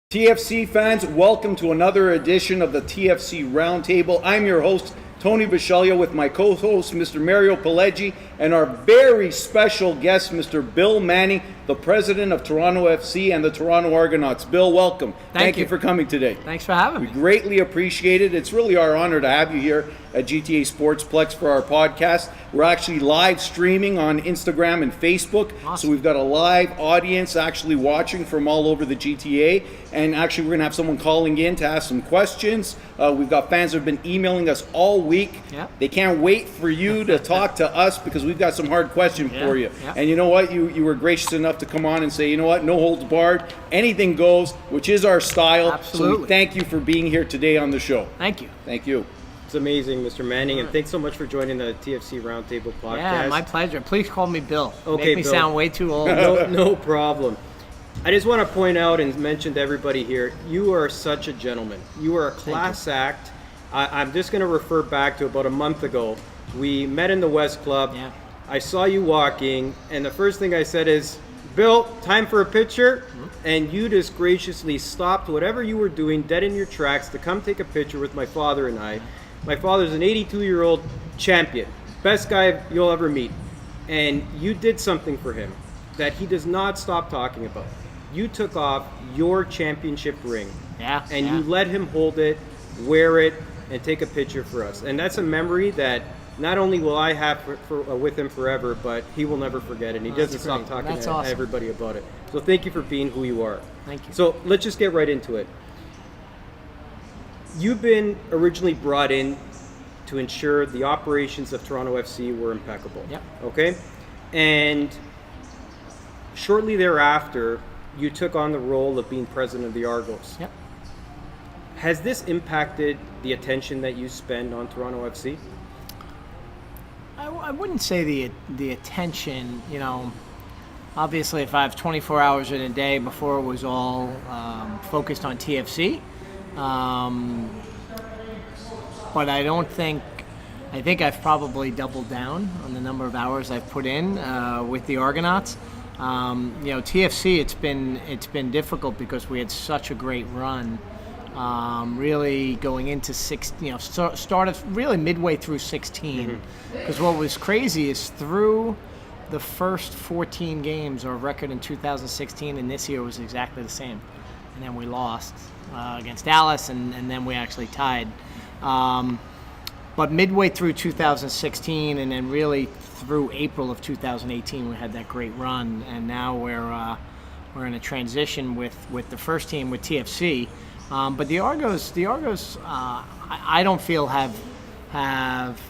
TFC fans, welcome to another edition of the TFC Roundtable. I'm your host, Tony Bisceglia, with my co-host, Mr. Mario Pileggi, and our very special guest, Mr. Bill Manning, the president of Toronto FC and the Toronto Argonauts. Bill, welcome. Thank you for coming today. Thanks for having me. We greatly appreciate it. It's really our honor to have you here at GTA Sportsplex for our podcast. We're actually live streaming on Instagram and Facebook. Awesome. So we've got a live audience actually watching from all over the GTA. And actually, we're going to have someone calling in to ask some questions. We've got fans that have been emailing us all week. Yep. They can't wait for you to talk to us because we've got some hard questions for you. Yep. And you know what? You were gracious enough to come on and say, you know what? No holds barred. Anything goes, which is our style. Absolutely. So we thank you for being here today on the show. Thank you. Thank you. It's amazing, Mr. Manning, and thanks so much for joining the TFC Roundtable podcast. Yeah, my pleasure. Please call me Bill. Okay, Make me Bill. sound way too old. No problem. I just want to point out and mention to everybody here, you are such a gentleman. You are a class act. I'm just going to refer back to about a month ago. We met in the West Club. Yeah. I saw you walking, and the first thing I said is, Bill, time for a picture? And you just graciously stopped whatever you were doing dead in your tracks to come take a picture with my father and I. My father's an 82-year-old champion, best guy you'll ever meet. And you did something for him that he does not stop talking about. You took off your championship ring, and you let him hold it, wear it, and take a picture for us. And that's a memory that not only will I have with him forever, but he will never forget it. And he doesn't stop talking to everybody about it. So thank you for being who you are. Thank you. So let's just get right into it. You've been originally brought in to ensure the operations of Toronto FC were impeccable. Yep. Okay? And shortly thereafter, you took on the role of being president of the Argos. Yep. Has this impacted the attention that you spend on Toronto FC? I wouldn't say the attention, obviously if I have 24 hours in a day, before it was all focused on TFC. But I think I've probably doubled down on the number of hours I've put in with the Argonauts. TFC, it's been difficult because we had such a great run. Really going into started really midway through 16. Because what was crazy is through the first 14 games, our record in 2016 and this year was exactly the same. And then we lost against Dallas, and then we actually tied. But midway through 2016 and then really through April of 2018, we had that great run. And now we're in a transition with the first team, with TFC. But the Argos, I don't feel have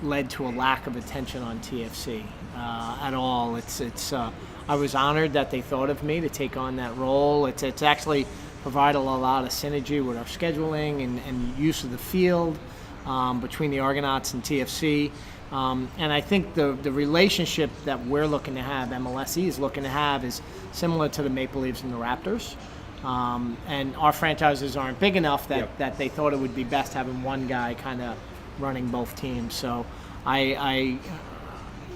led to a lack of attention on TFC at all. I was honored that they thought of me to take on that role. It's actually provided a lot of synergy with our scheduling and use of the field between the Argonauts and TFC. And I think the relationship that we're looking to have, MLSE is looking to have, is similar to the Maple Leafs and the Raptors. And our franchises aren't big enough that they thought it would be best having one guy kind of running both teams. So I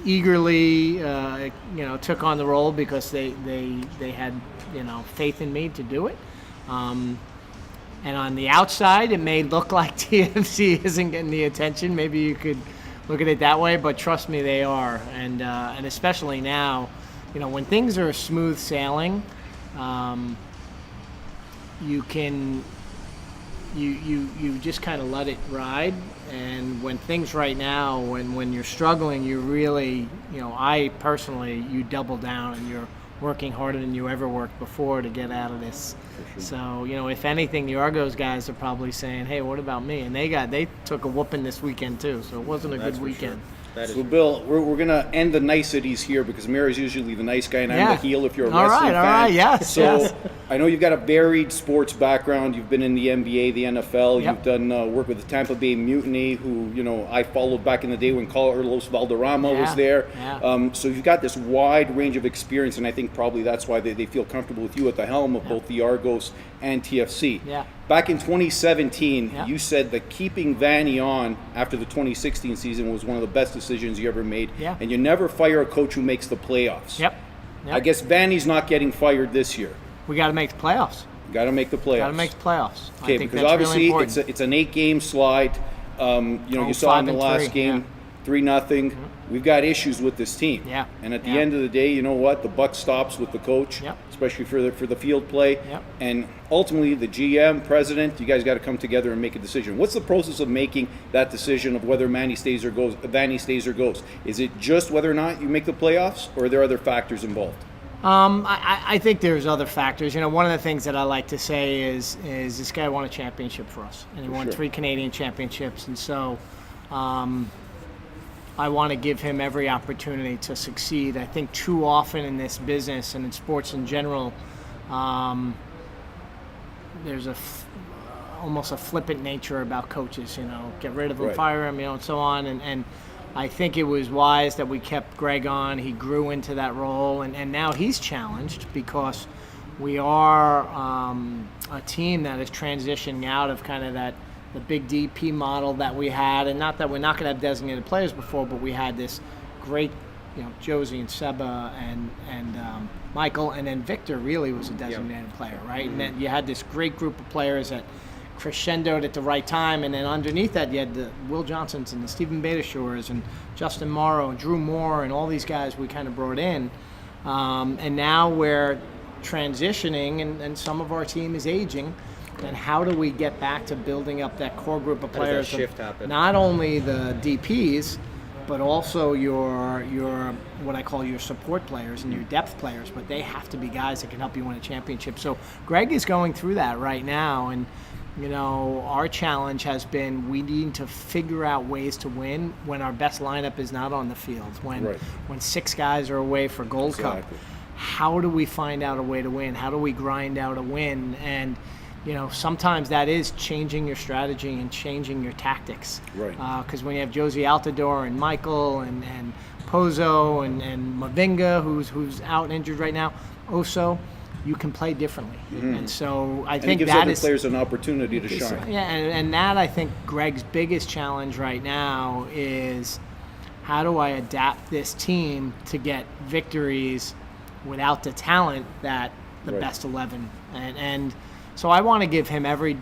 eagerly took on the role because they had faith in me to do it. And on the outside, it may look like TFC isn't getting the attention. Maybe you could look at it that way, but trust me, they are. And especially now, when things are smooth sailing, you just kind of let it ride. And when things right now, when you're struggling, you really, I personally, you double down and you're working harder than you ever worked before to get out of this. Sure. So, if anything, the Argos guys are probably saying, hey, what about me? And they took a whooping this weekend too, so it wasn't a good weekend. Sure. So, Bill, we're going to end the niceties here because Mary's usually the nice guy and I'm the heel if you're a all wrestling fan. All right, yes. So, I know you've got a varied sports background. You've been in the NBA, the NFL. Yep. You've done work with the Tampa Bay Mutiny, who, I followed back in the day when Carlos Valderrama was there. Yeah. So you've got this wide range of experience, and I think probably that's why they feel comfortable with you at the helm of both the Argos and TFC. Yeah. Back in 2017, you said that keeping Vanny on after the 2016 season was one of the best decisions you ever made. Yeah. And you never fire a coach who makes the playoffs. Yep. I guess Vanny's not getting fired this year. We got to make the playoffs. Got to make the playoffs. Got to make the playoffs. Okay, I think because that's obviously really important. it's an 8-game slide. You saw in the 5-3, last game, yeah. 3-0. We've got issues with this team. Yeah. And at the Yeah. end of the day, you know what? The buck stops with the coach, Yep. especially for the field play. Yep. And ultimately, the GM, president, you guys got to come together and make a decision. What's the process of making that decision of whether Vanny stays or goes? Is it just whether or not you make the playoffs, or are there other factors involved? I think there's other factors. One of the things that I like to say is this guy won a championship for us, and he won sure. 3 Canadian championships, and so I want to give him every opportunity to succeed. I think too often in this business and in sports in general, there's almost a flippant nature about coaches. Get rid of them, Right. fire them, and so on, and I think it was wise that we kept Greg on. He grew into that role, and now he's challenged because we are a team that is transitioning out of kind of the big DP model that we had, and not that we're not going to have designated players before, but we had this great, Josie and Seba and Michael, and then Victor really was a designated player, right? And then you had this great group of players that crescendoed at the right time, and then underneath that you had the Will Johnsons and the Stephen Betashores and Justin Morrow and Drew Moore and all these guys we kind of brought in, and now we're transitioning, and some of our team is aging, and how do we get back to building up that core group of How does that players? shift happen? Not only the DPs, but also your what I call your support players and your depth players, but they have to be guys that can help you win a championship. So Greg is going through that right now, and our challenge has been we need to figure out ways to win when our best lineup is not on the field, when 6 guys are away for Gold Cup. Exactly. How do we find out a way to win? How do we grind out a win? And sometimes that is changing your strategy and changing your tactics. Right. Because when you have Josie Altidore and Michael and Pozo and Mavinga, who's out and injured right now, Oso, you can play differently. And so I And it think gives that other is players an opportunity to shine. yeah, and that I think Greg's biggest challenge right now is how do I adapt this team to get victories without the talent that the Right. best 11 and so I want to give him every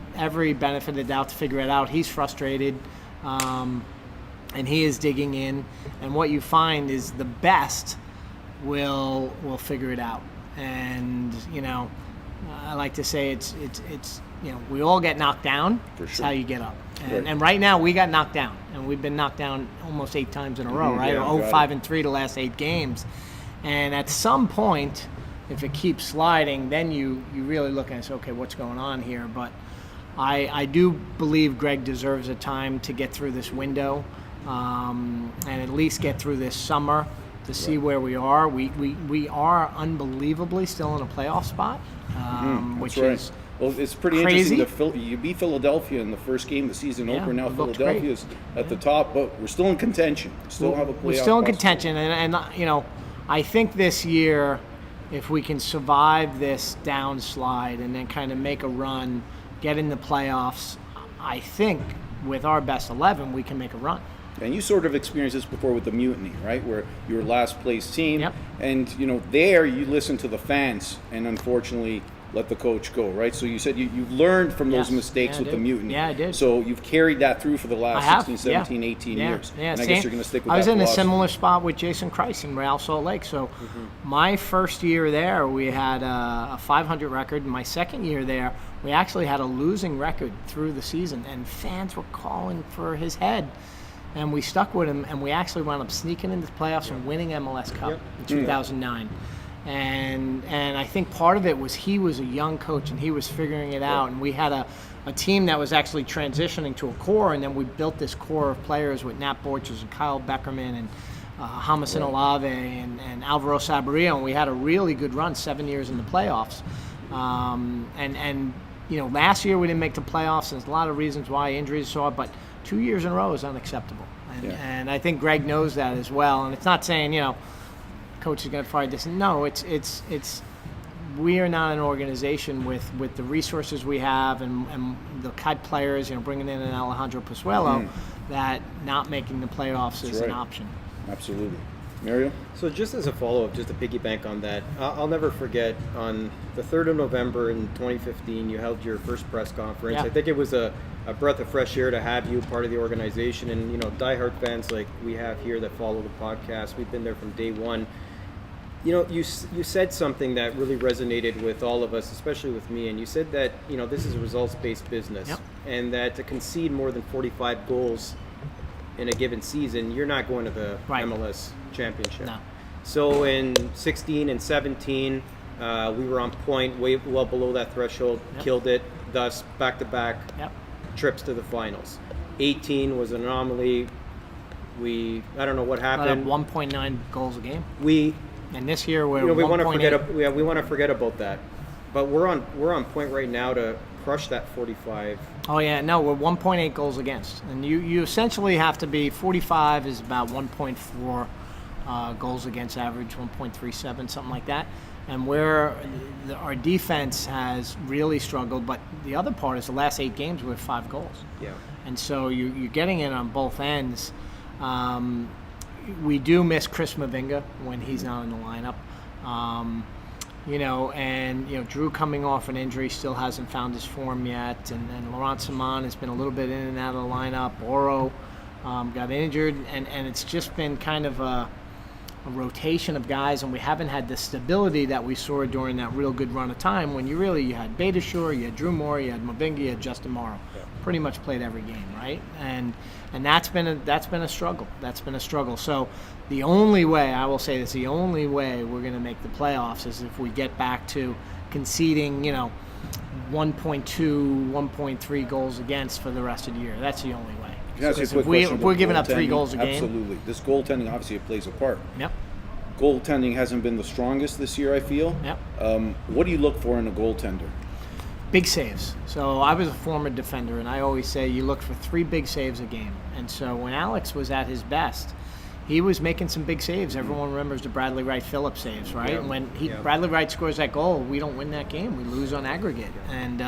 benefit of the doubt to figure it out. He's frustrated, and he is digging in. And what you find is the best will figure it out. And I like to say it's we all get knocked down. For It's sure. how you get up. Right. And right now we got knocked down, and we've been knocked down almost 8 times in a row, right? yeah, got it. 5-3 the last 8 games. And at some point, if it keeps sliding, then you really look and say, okay, what's going on here? But I do believe Greg deserves a time to get through this window, and at least get through this summer to see where we are. We are unbelievably still in a playoff spot, which That's right. is Well, it's pretty crazy. interesting. You beat Philadelphia in the first game of the season Yeah, opener. Now we looked Philadelphia's at the top, but we're still in contention. We still have a playoff. We're still in possibility. contention, and I think this year, if we can survive this downslide and then kind of make a run, get in the playoffs, I think with our best 11 we can make a run. And you sort of experienced this before with the Mutiny, right? Where you were last place team, Yep. and there you listen to the fans, and unfortunately let the coach go, right? So you said you've learned from those Yes. mistakes Yeah, I with the did. Mutiny. Yeah, I did. So you've carried that through for the I last have, 16, 17, 18 years. Yeah, and I same. guess you're going to stick with I was that in a philosophy. similar spot with Jason Kreis in Real Salt Lake. So my first year there, we had a 500 record. My second year there, we actually had a losing record through the season, and fans were calling for his head. And we stuck with him, and we actually wound up sneaking into the playoffs and winning MLS Cup in 2009. And I think part of it was he was a young coach and he was figuring it out, and we had a team that was actually transitioning to a core, and then we built this core of players with Nat Borges and Kyle Beckerman and Hamasin Olave and Alvaro Saborio, and we had a really good run, 7 years in the playoffs. Last year we didn't make the playoffs, and there's a lot of reasons why, injuries, so on, but 2 years in a row is unacceptable. And I think Greg knows that as well. And it's not saying, coach is going to fire this. No, it's we are not an organization with the resources we have and the kite players, bringing in an Alejandro Pozuelo, that not making the playoffs is right. an option. Absolutely. Mario? So just as a follow-up, just to piggyback on that, I'll never forget on the 3rd of November in 2015, you held your first press conference. Yeah. I think it was a breath of fresh air to have you part of the organization, and diehard fans like we have here that follow the podcast. We've been there from day one. You said something that really resonated with all of us, especially with me, and you said that this is a results-based business, Yep. and that to concede more than 45 goals in a given season, you're not going to the Right. MLS championship. No. So in 16 and 17, we were on point, way well below that threshold, Yep. killed it, thus back-to-back Yep. trips to the finals. 18 was an anomaly. I don't know what happened. 1.9 goals a game. We And this year we're we want to 1.8. we want to forget about that. But we're on point right now to crush that 45. Oh yeah, no, we're 1.8 goals against, and you essentially have to be 45 is about 1.4 goals against average, 1.37, something like that. And our defense has really struggled, but the other part is the last 8 games we have 5 goals. Yeah. And so you're getting it on both ends. We do miss Chris Mavinga when he's not in the lineup. Drew coming off an injury still hasn't found his form yet, and Laurent Simon has been a little bit in and out of the lineup. Oro got injured, and it's just been kind of a rotation of guys, and we haven't had the stability that we saw during that real good run of time when you had Beitashour, you had Drew Moore, you had Mavinga, you had Justin Morrow. Yeah. Pretty much played every game, right? And that's been a struggle. That's been a struggle. So the only way, I will say this, the only way we're going to make the playoffs is if we get back to conceding, 1.2, 1.3 goals against for the rest of the year. That's the only way. Can I ask you a Because quick if question we're about giving up 3 goaltending? goals a game, Absolutely. This goaltending, obviously, it plays a part. yep, Goaltending hasn't been the strongest this year, I feel. yep. What do you look for in a goaltender? Big saves. So I was a former defender, and I always say you look for 3 big saves a game. And so when Alex was at his best, he was making some big saves. Everyone remembers the Bradley Wright Phillips saves, right? Yeah. And when Yeah. Bradley Wright scores that goal, we don't win that game. We lose on aggregate. And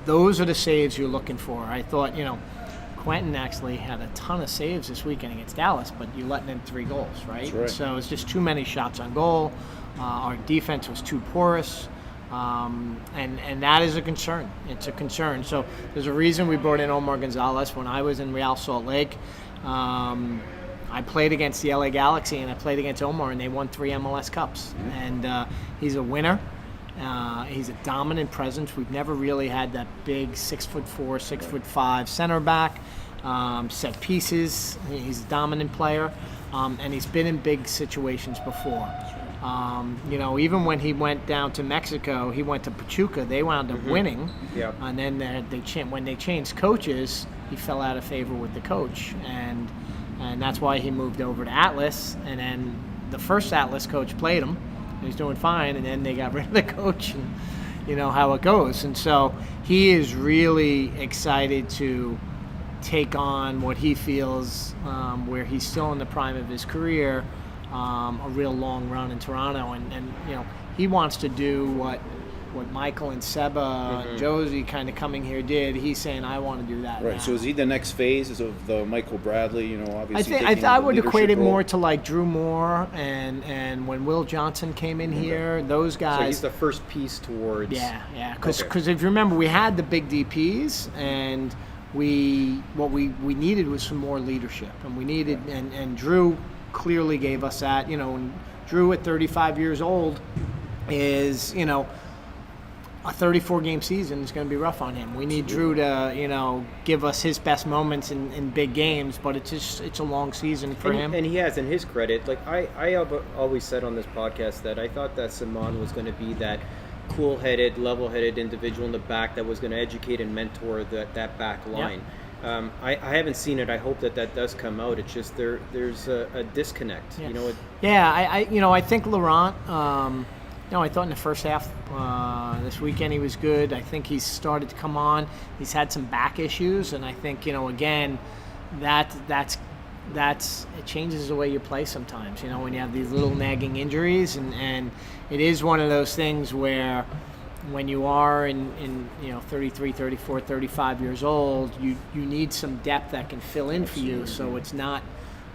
those are the saves you're looking for. I thought, Quentin actually had a ton of saves this weekend against Dallas, but you're letting in 3 goals, right? That's right. So it's just too many shots on goal. Our defense was too porous. And that is a concern. It's a concern. So there's a reason we brought in Omar Gonzalez. When I was in Real Salt Lake, I played against the LA Galaxy and I played against Omar, and they won 3 MLS Cups. And he's a winner. He's a dominant presence. We've never really had that big 6'4", 6'5" center back. Set pieces. He's a dominant player, and he's been in big situations before. Even when he went down to Mexico, he went to Pachuca. They wound up winning. Yeah. And then when they changed coaches, he fell out of favor with the coach, and that's why he moved over to Atlas. And then the first Atlas coach played him. And he's doing fine, and then they got rid of the coach, and you know how it goes. And so he is really excited to take on what he feels, where he's still in the prime of his career, a real long run in Toronto, and he wants to do what Michael and Seba and Josie kind of coming here did. He's saying, I want to do that Right. now. So is he the next phase of the Michael Bradley? Obviously. I would equate it more to like Drew Moore and when Will Johnson came in here, those guys. So he's the first piece towards. Yeah. Because Okay. if you remember, we had the big DPs, and what we needed was some more leadership, and we needed and Drew clearly gave us that. And Drew at 35 years old is a 34-game season is going to be rough on him. We need Drew to give us his best moments in big games, but it's a long season for him. And he has, in his credit, like I have always said on this podcast that I thought that Simon was going to be that cool-headed, level-headed individual in the back that was going to educate and mentor that back line. I haven't seen it. I hope that does come out. It's just there's a disconnect. I think Laurent. I thought in the first half this weekend he was good. I think he's started to come on. He's had some back issues, and I think again that's it changes the way you play sometimes. When you have these little nagging injuries, and it is one of those things where when you are in 33, 34, 35 years old, you need some depth that can fill in for you. So it's not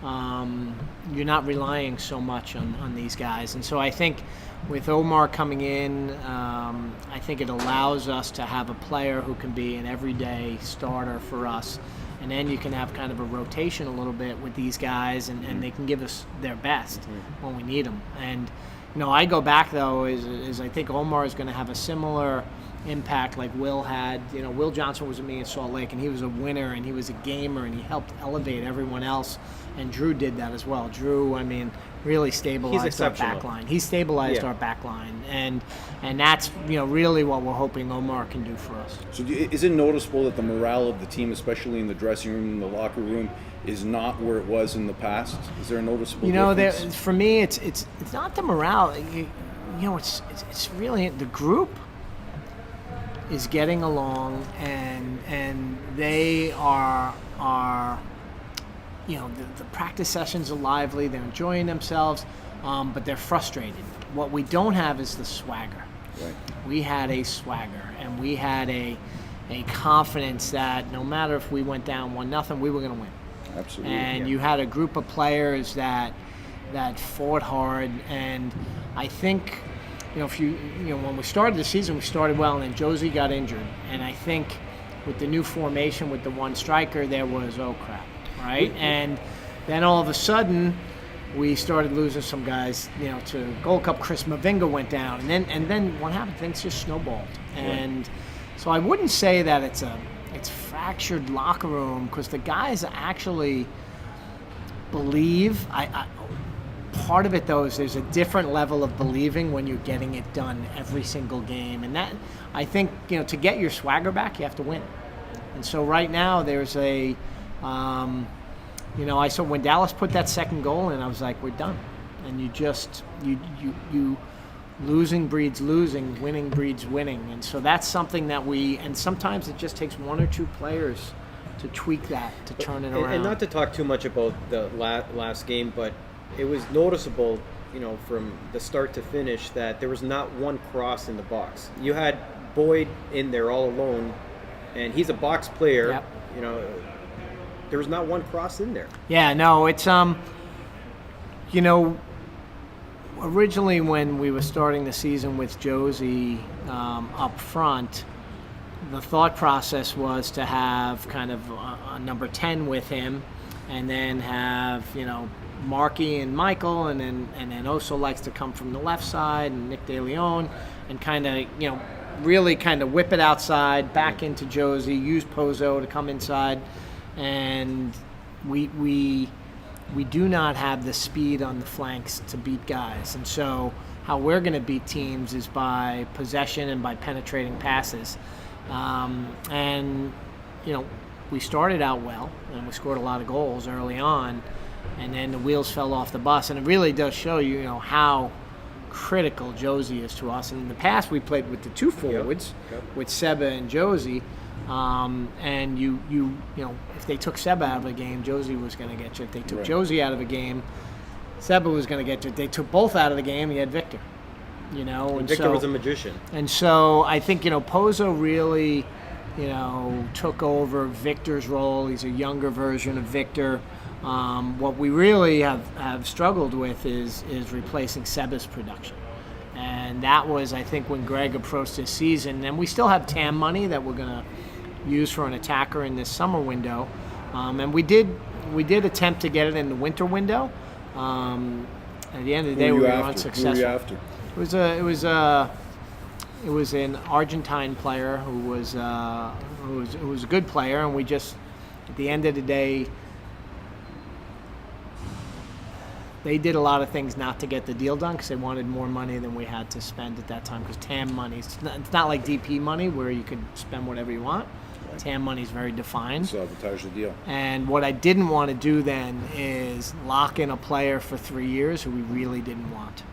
you're not relying so much on these guys. And so I think with Omar coming in, I think it allows us to have a player who can be an everyday starter for us. And then you can have kind of a rotation a little bit with these guys, and they can give us their best when we need them. And, I go back, though, is I think Omar is going to have a similar impact like Will had. Will Johnson was with me in Salt Lake, and he was a winner, and he was a gamer, and he helped elevate everyone else. And Drew did that as well. Drew, really stabilized our back line. He stabilized our back line, and that's really what we're hoping Omar can do for us. So is it noticeable that the morale of the team, especially in the dressing room, in the locker room, is not where it was in the past? Is there a noticeable difference? For me, it's not the morale. It's really the group is getting along, and they are the practice sessions are lively. They're enjoying themselves, but they're frustrated. What we don't have is the swagger. Right. We had a swagger, and we had a confidence that no matter if we went down 1-0, we were going to win. Absolutely. And you had a group of players that fought hard, and I think when we started the season, we started well, and then Josie got injured, and I think with the new formation with the one striker, there was crap, right? And then all of a sudden, we started losing some guys, to Gold Cup. Chris Mavinga went down, and then what happened? Things just snowballed, and so I wouldn't say that it's fractured locker room, because the guys actually believe. Part of it, though, is there's a different level of believing when you're getting it done every single game, and that, I think, to get your swagger back, you have to win. And so right now there's I saw when Dallas put that second goal in, I was like, we're done. And you losing breeds losing, winning breeds winning. And so that's something that and sometimes it just takes one or two players to tweak that, to turn it around. And not to talk too much about the last game, but it was noticeable, from the start to finish, that there was not one cross in the box. You had Boyd in there all alone, and he's a box player. Yep. There was not one cross in there. Yeah, no, it's originally when we were starting the season with Josie up front, the thought process was to have kind of a number 10 with him, and then have Markey and Michael, and then Oso likes to come from the left side, and Nick De Leon, and kind of really kind of whip it outside back into Josie, use Pozo to come inside, and we do not have the speed on the flanks to beat guys. And so how we're going to beat teams is by possession and by penetrating passes. We started out well, and we scored a lot of goals early on, and then the wheels fell off the bus. And it really does show you, how critical Josie is to us. And in the past, we played with the two forwards, with Seba and Josie. And if they took Seba out of a game, Josie was going to get you. If they took Josie out of a game, Seba was going to get you. If they took both out of the game, you had Victor. And Victor was a magician. And so I think Pozo really, took over Victor's role. He's a younger version of Victor. What we really have struggled with is replacing Seba's production. And that was, I think, when Greg approached this season. And we still have TAM money that we're going to use for an attacker in this summer window. And we did attempt to get it in the winter window. At the end of the day, we were unsuccessful. Who were you after? It was an Argentine player who was a good player, and we just, at the end of the day, they did a lot of things not to get the deal done because they wanted more money than we had to spend at that time, because TAM money, it's not like DP money where you can spend whatever you want. Right. TAM money is very defined. Sabotage the deal. And what I didn't want to do then is lock in a player for 3 years who we really didn't want.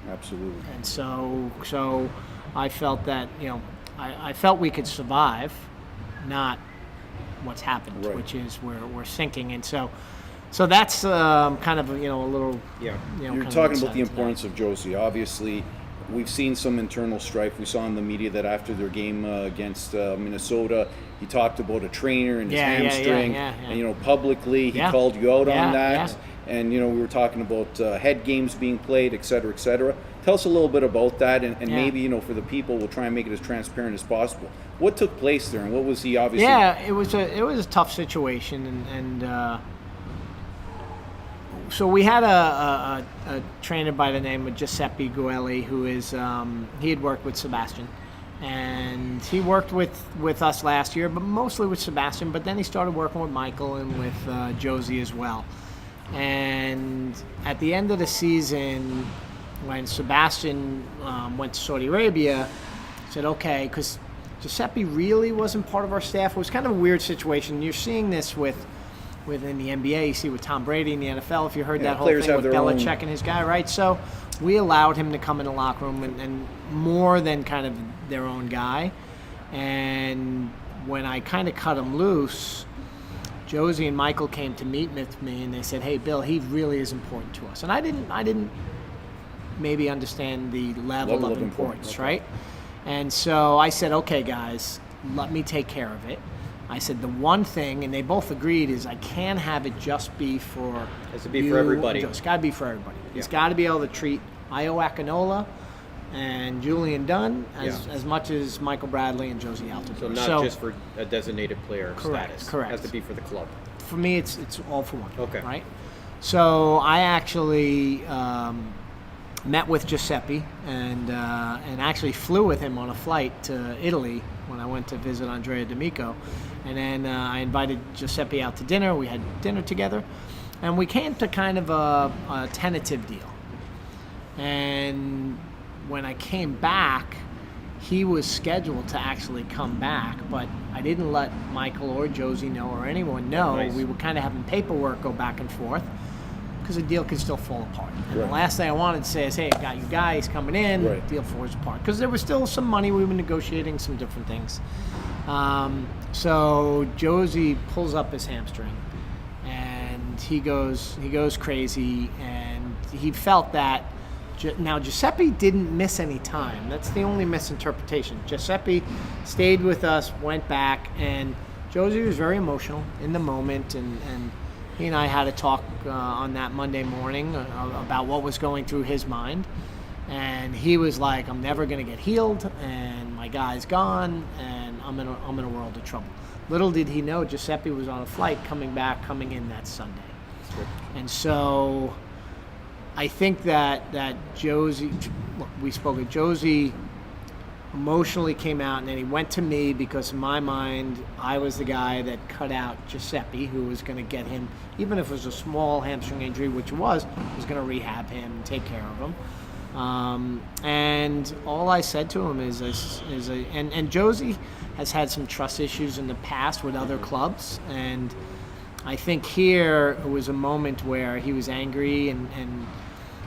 Absolutely. And so I felt that, I felt we could survive, not what's happened, which is we're sinking. And so that's kind of a little. Yeah. You're talking about the importance of Josie. Obviously, we've seen some internal strife. We saw in the media that after their game against Minnesota, he talked about a trainer and his hamstring, and publicly he called you out on that. and we were talking about head games being played, et cetera, et cetera. Tell us a little bit about that, and Yeah. maybe for the people, we'll try and make it as transparent as possible. What took place there, and what was he obviously? Yeah, it was a tough situation, and so we had a trainer by the name of Giuseppe Guelli, who is he had worked with Sebastian, and he worked with us last year, but mostly with Sebastian. But then he started working with Michael and with Josie as well. And at the end of the season, when Sebastian went to Saudi Arabia, I said, okay, because Giuseppe really wasn't part of our staff. It was kind of a weird situation. You're seeing this within the NBA. You see with Tom Brady in the NFL, if you heard that whole players thing have with their own- Belichick and his guy, right? So we allowed him to come in the locker room and more than kind of their own guy. And when I kind of cut him loose, Josie and Michael came to meet with me, and they said, "Hey, Bill, he really is important to us." And I didn't maybe understand the level of importance, okay. right? And so I said, "Okay, guys, let me take care of it." I said the one thing, and they both agreed, is I can't have it just be for It has to be you for everybody. and Joe. It's got to be for everybody. Yeah. It's got to be able to treat Io Akinola and Julian Dunn as much as Michael Bradley and Josie Altidore. So not just for a designated player Correct, status. correct. It has to be for the club. For me, it's all for one. Okay. Right. So I actually met with Giuseppe and actually flew with him on a flight to Italy when I went to visit Andrea D'Amico, and then I invited Giuseppe out to dinner. We had dinner together, and we came to kind of a tentative deal. And when I came back, he was scheduled to actually come back, but I didn't let Michael or Josie know or anyone know. Nice. We were kind of having paperwork go back and forth because the deal could still fall apart. And Right. the last thing I wanted to say is, hey, I got you guys coming in, Right. deal falls apart. Because there was still some money, we were negotiating some different things. So Josie pulls up his hamstring, and he goes crazy, and he felt that. Now, Giuseppe didn't miss any time. That's the only misinterpretation. Giuseppe stayed with us, went back, and Josie was very emotional in the moment, and he and I had a talk on that Monday morning about what was going through his mind. And he was like, I'm never going to get healed, and my guy's gone, and I'm in a world of trouble. Little did he know, Giuseppe was on a flight coming in that Sunday. And so I think that Josie, look, we spoke with Josie, emotionally came out, and then he went to me because in my mind, I was the guy that cut out Giuseppe, who was going to get him, even if it was a small hamstring injury, which it was going to rehab him and take care of him. And all I said to him and Josie has had some trust issues in the past with other clubs, and I think here it was a moment where he was angry and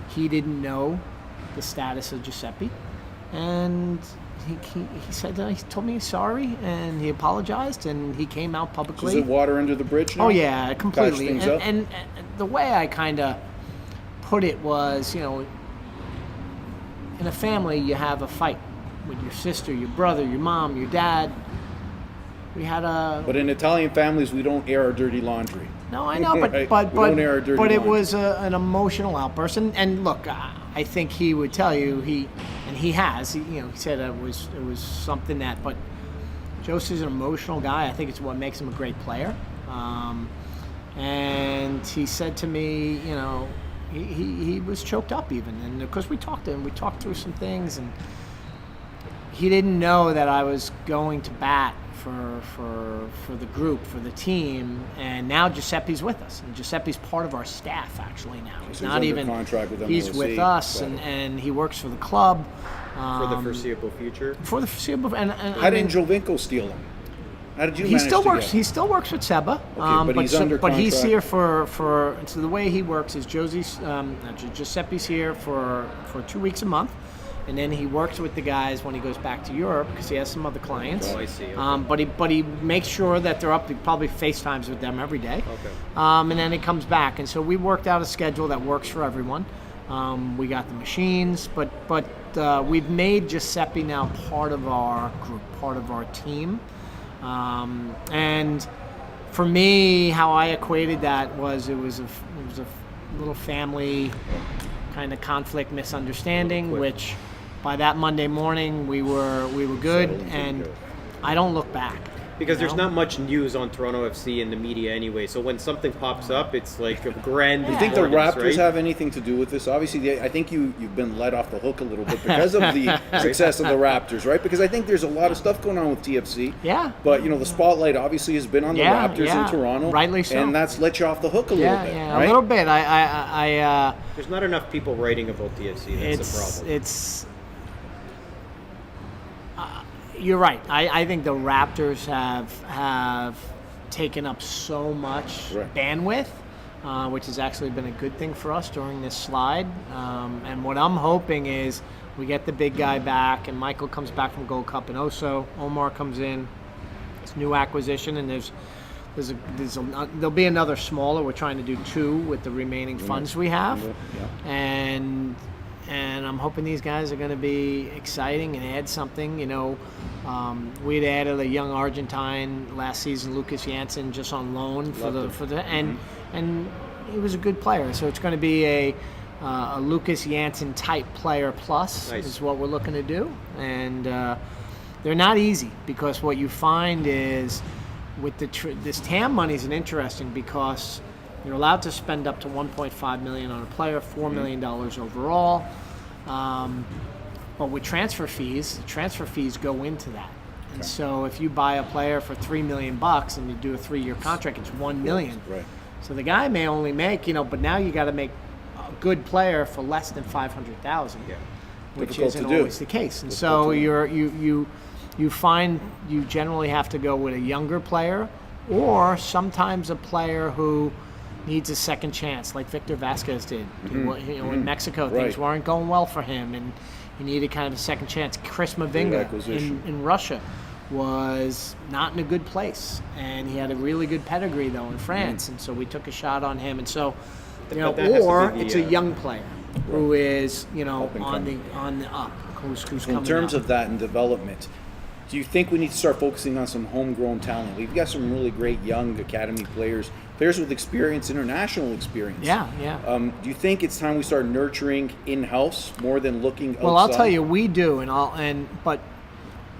he didn't know the status of Giuseppe, and he said that he told me he's sorry and he apologized and he came out So publicly. is it water under the bridge now? Oh yeah, completely. Patch things up? And the way I kind of put it was, in a family you have a fight with your sister, your brother, your mom, your dad. We had a But in Italian families, we don't air our dirty laundry. no, I know, but Right. but We don't air our dirty but it laundry. was an emotional outburst, and look, I think he would tell you he has, he said it was something that, but Josie's an emotional guy. I think it's what makes him a great player, and he said to me, he was choked up even, and of course we talked to him, we talked through some things, and he didn't know that I was going to bat for the group, for the team, and now Giuseppe's with us, and Giuseppe's part of our staff actually now. He's he's not under even contract with he's MLSE, with us, but- and he works for the club For the foreseeable future. for the foreseeable. And How did Jovinko steal him? How did you he manage still to works. get He him? still works with Seba. but he's under but he's contract. here for. So the way he works is Giuseppe's here for 2 weeks a month, and then he works with the guys when he goes back to Europe because he has some other clients. Oh, I see. Okay. But he makes sure that they're up. He probably FaceTimes with them every day. Okay. And then he comes back, and so we worked out a schedule that works for everyone. We got the machines, but we've made Giuseppe now part of our group, part of our team. And for me, how I equated that was it was a little family kind of conflict, misunderstanding, which by that Monday morning we were good, Settled and and good. I don't look back. Because you there's know? not much news on Toronto FC in the media anyway. So when something pops up, it's like a grand. Do you think the importance, Raptors right? have anything to do with this? Obviously, I think you've been let off the hook a little bit because of the success of the Raptors, right? Because I think there's a lot of stuff going on with TFC. Yeah. But, the spotlight obviously has been on the Yeah, Raptors yeah. in Toronto. Rightly so. And that's let you off the hook a little Yeah, bit, yeah, right? a little bit. I There's not enough people writing about TFC. That's the problem. it's. You're right. I think the Raptors have taken up so much Right. bandwidth, which has actually been a good thing for us during this slide. And what I'm hoping is we get the big guy back, and Michael comes back from Gold Cup, and also Omar comes in. It's new acquisition, and there'll be another smaller. We're trying to do 2 with the remaining funds we have, Yeah. and I'm hoping these guys are going to be exciting and add something. We had added a young Argentine last season, Lucas Janssen, just on loan and he was a good player. So it's going to be a Lucas Janssen type player plus Nice. is what we're looking to do, and they're not easy because what you find is with this TAM money is interesting because you're allowed to spend up to $1.5 million on a player, $4 million overall. But with transfer fees, the transfer fees go into that. And so if you buy a player for $3 million and you do a 3-year contract, it's $1 million. Right. So the guy may only make, but now you got to make a good player for less than $500,000, which Difficult isn't to do. always the case. And Difficult so to do. you find you generally have to go with a younger player, or sometimes a player who needs a second chance, like Victor Vasquez did. In Mexico, things Right. weren't going well for him, and he needed kind of a second chance. Chris Mavinga acquisition. in Russia was not in a good place, and he had a really good pedigree though in France, and so we took a shot on him. And so, But that has to or be the, it's a young player who is and on the up, who's coming In terms up. of that and development, do you think we need to start focusing on some homegrown talent? We've got some really great young academy players with experience, international experience. Yeah. Do you think it's time we start nurturing in-house more than looking outside? Well, I'll tell you, we do, but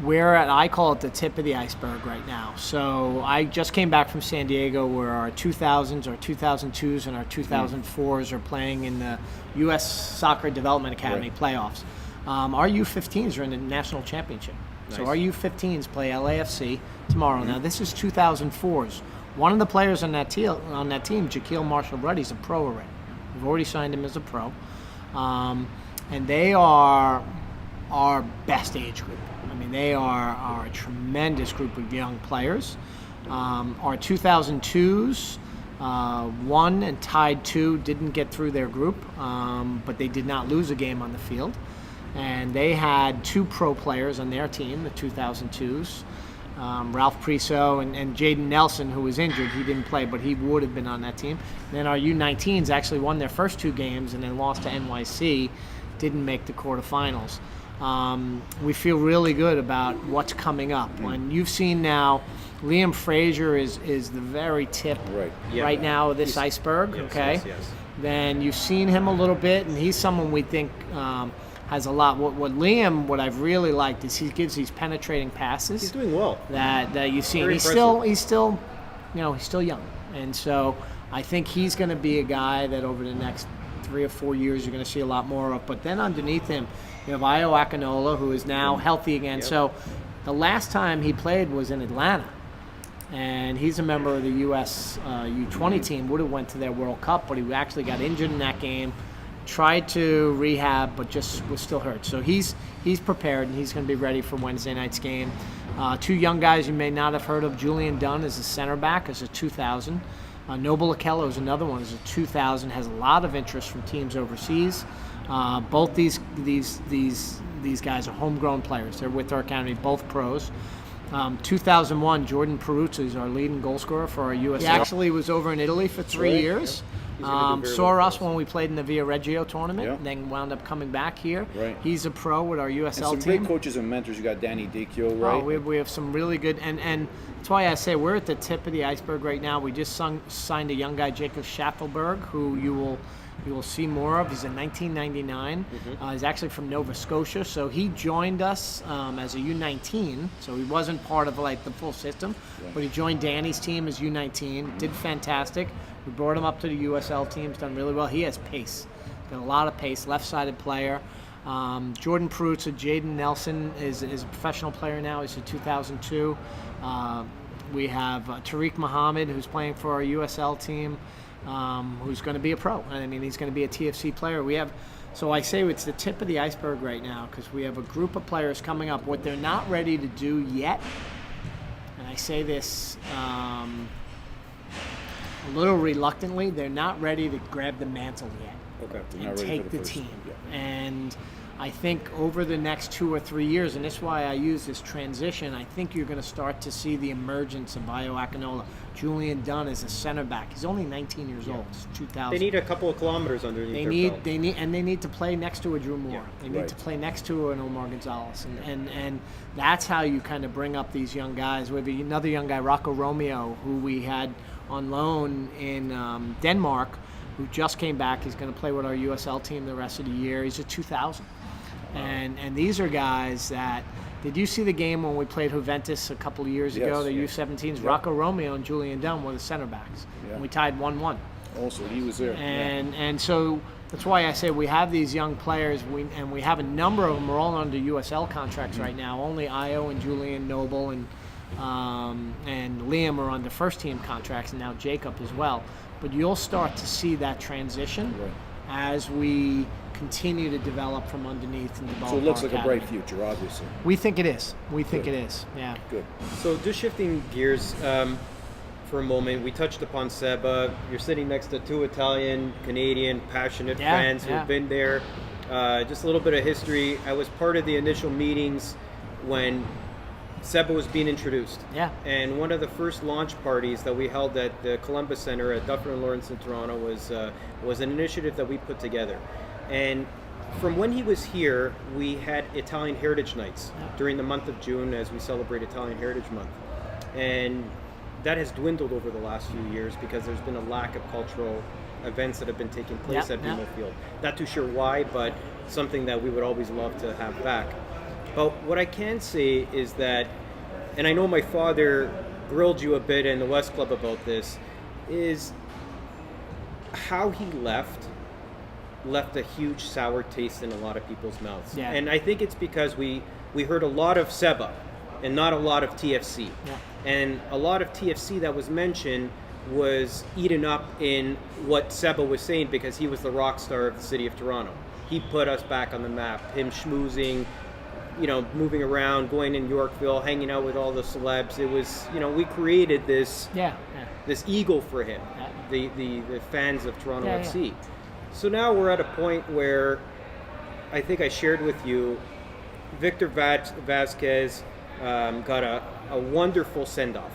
we're at, I call it the tip of the iceberg right now. So I just came back from San Diego where our 2000s, our 2002s, and our 2004s are playing in the U.S. Soccer Development Academy playoffs. Our U15s are in the national championship. So Nice. our U15s play LAFC tomorrow. Now this is 2004s. One of the players on that team, Jaquil Marshall-Ruddy, is a pro already. We've already signed him as a pro. And they are our best age group. I mean, they are a tremendous group of young players. Our 2002s won and tied 2, didn't get through their group, but they did not lose a game on the field. And they had 2 pro players on their team, the 2002s. Ralph Priso and Jaden Nelson, who was injured. He didn't play, but he would have been on that team. And then our U19s actually won their first 2 games and then lost to NYC, didn't make the quarterfinals. We feel really good about what's coming up. When you've seen now, Liam Frazier is the very tip Right. Yeah. right now of this He's- iceberg, Yes, okay? yes. Then you've seen him a little bit, and he's someone we think has a lot. What I've really liked is he gives these penetrating passes He's doing well. that you see. Very He's impressive. still young, and so I think he's going to be a guy that over the next 3 or 4 years you're going to see a lot more of. But then underneath him, you have Io Akinola, who is now healthy again. Yep. So the last time he played was in Atlanta, and he's a member of the U.S. U20 team. Would have went to their World Cup, but he actually got injured in that game. Tried to rehab, but just was still hurt. So he's prepared, and he's going to be ready for Wednesday night's game. 2 young guys you may not have heard of. Julian Dunn is a center back, as a 2000. Noble Okello is another one, as a 2000. Has a lot of interest from teams overseas. Both these guys are homegrown players. They're with our academy, both pros. 2001, Jordan Peruzza is our leading goal scorer for our U.S. He actually was over in Italy for 3 right. years. He's gonna do very Saw well for us when we played in the Via Reggio tournament, Yeah. then wound up coming back here. Right. He's a pro with our And USL some team. great coaches and mentors. You got Danny Dicchio, right? Oh, we have some really good, and that's why I say we're at the tip of the iceberg right now. We just signed a young guy, Jacob Schaffelberg, who you will see more of. He's in 1999. He's actually from Nova Scotia, so he joined us as a U19. So he wasn't part of like the full system, but he joined Danny's team as U19. Did fantastic. We brought him up to the USL team. He's done really well. He has pace. He's got a lot of pace. Left-sided player. Jordan Peruzza, Jaden Nelson is a professional player now. He's a 2002. We have Tariq Muhammad, who's playing for our USL team, who's going to be a pro. I mean, he's going to be a TFC player. So I say it's the tip of the iceberg right now because we have a group of players coming up. What they're not ready to do yet, and I say this a little reluctantly, they're not ready to grab the mantle yet. Okay. They're not And ready take for the first- team. yeah. And I think over the next 2 or 3 years, and this is why I use this transition, I think you're going to start to see the emergence of Bayo Akinola. Julian Dunn is a center back. He's only 19 years old. It's 2000. They need a couple of kilometers underneath their belt. They need to play next to a Drew Moore. Yeah, They need right. to play next to an Omar Gonzalez, and that's how you kind of bring up these young guys. We have another young guy, Rocco Romeo, who we had on loan in Denmark, who just came back. He's going to play with our USL team the rest of the year. He's a 2000, and these are guys that. Did you see the game when we played Juventus a couple of years ago? Yes, The yes. U17s. Yep. Rocco Romeo and Julian Dunn were the center backs. Yeah. And we tied 1-1. Also, he was there. And so that's why I say we have these young players, and we have a number of them are all under USL contracts right now. Only Io and Julian Noble and Liam are under first team contracts, and now Jacob as well. But you'll start to see that transition Right. as we continue to develop from underneath and develop. So it looks our like a academy. bright future, obviously. We think it is. We think Good. it is. Yeah. Good. So just shifting gears for a moment, we touched upon Seba. You're sitting next to two Italian, Canadian, passionate Yeah, fans yeah. who've been there. Just a little bit of history. I was part of the initial meetings when Seba was being introduced. Yeah. And one of the first launch parties that we held at the Columbus Center at Dufferin and Lawrence in Toronto was an initiative that we put together. And from when he was here, we had Italian Heritage Nights during the month of June as we celebrate Italian Heritage Month. And that has dwindled over the last few years because there's been a lack of cultural events that have been taking place Yeah, at yeah. BMO Field. Not too sure why, but something that we would always love to have back. But what I can say is that, and I know my father grilled you a bit in the West Club about this, is how he left a huge sour taste in a lot of people's mouths. Yeah. And I think it's because we heard a lot of Seba and not a lot of TFC. Yeah. And a lot of TFC that was mentioned was eaten up in what Seba was saying because he was the rock star of the city of Toronto. He put us back on the map, him schmoozing, moving around, going in Yorkville, hanging out with all the celebs. It was, we created this Yeah. this eagle for him, Yeah. the fans of Toronto Yeah, FC. yeah. So now we're at a point where I think I shared with you, Victor Vasquez got a wonderful send-off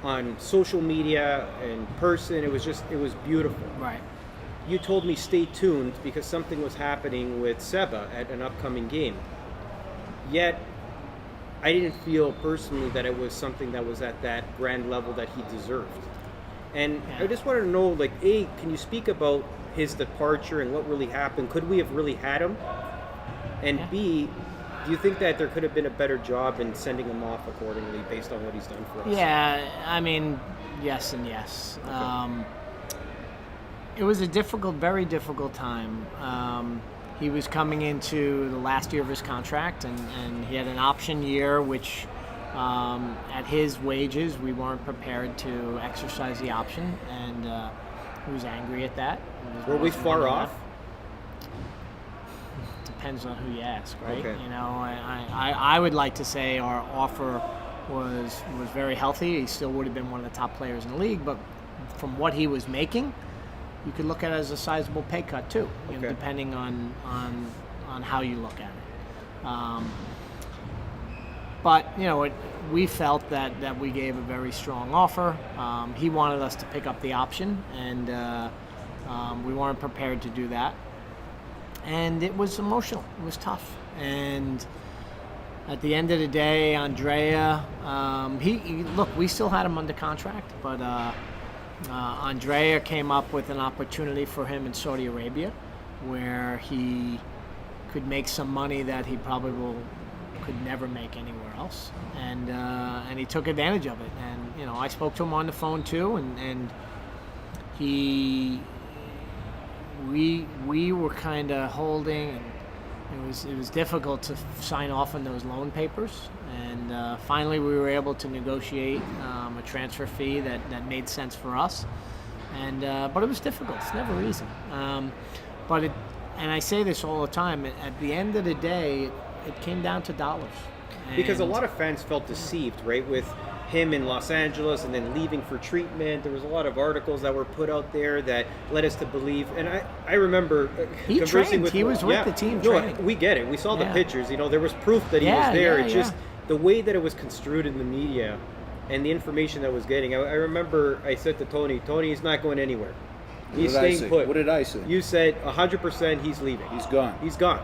on social media, in person. It was beautiful. Right. You told me stay tuned because something was happening with Seba at an upcoming game. Yet, I didn't feel personally that it was something that was at that grand level that he deserved. And Yeah. I just wanted to know, like, A, can you speak about his departure and what really happened? Could we have really had him? And Yeah. B, do you think that there could have been a better job in sending him off accordingly based on what he's done for us? Yeah, I mean, yes and yes. It was a very difficult time. He was coming into the last year of his contract, and he had an option year, which at his wages, we weren't prepared to exercise the option, and he was angry at that. Were we far off? Depends on who you ask, right? Okay. I would like to say our offer was very healthy. He still would have been one of the top players in the league, but from what he was making, you could look at it as a sizable pay cut too, Okay. depending on how you look at it. but we felt that we gave a very strong offer. He wanted us to pick up the option, and we weren't prepared to do that. And it was emotional. It was tough. And at the end of the day, Andrea, look, we still had him under contract, but Andrea came up with an opportunity for him in Saudi Arabia, where he could make some money that he probably could never make anywhere else, and he took advantage of it. And I spoke to him on the phone too, and we were kind of holding, and it was difficult to sign off on those loan papers. And finally, we were able to negotiate a transfer fee that made sense for us. And but it was difficult. It's never easy. And I say this all the time. At the end of the day, it came down to dollars. Because a lot of fans felt deceived, right, with him in Los Angeles and then leaving for treatment. There was a lot of articles that were put out there that led us to believe. And I remember he conversing trained. with He was with the team training. We get it. We saw the Yeah. pictures. There was proof that he Yeah, was there. yeah, It's just the way that it was construed in the media and the information that was getting. I remember I said to Tony, he's not going anywhere. He's staying put. What did I say? You said 100% he's leaving. He's gone. He's gone.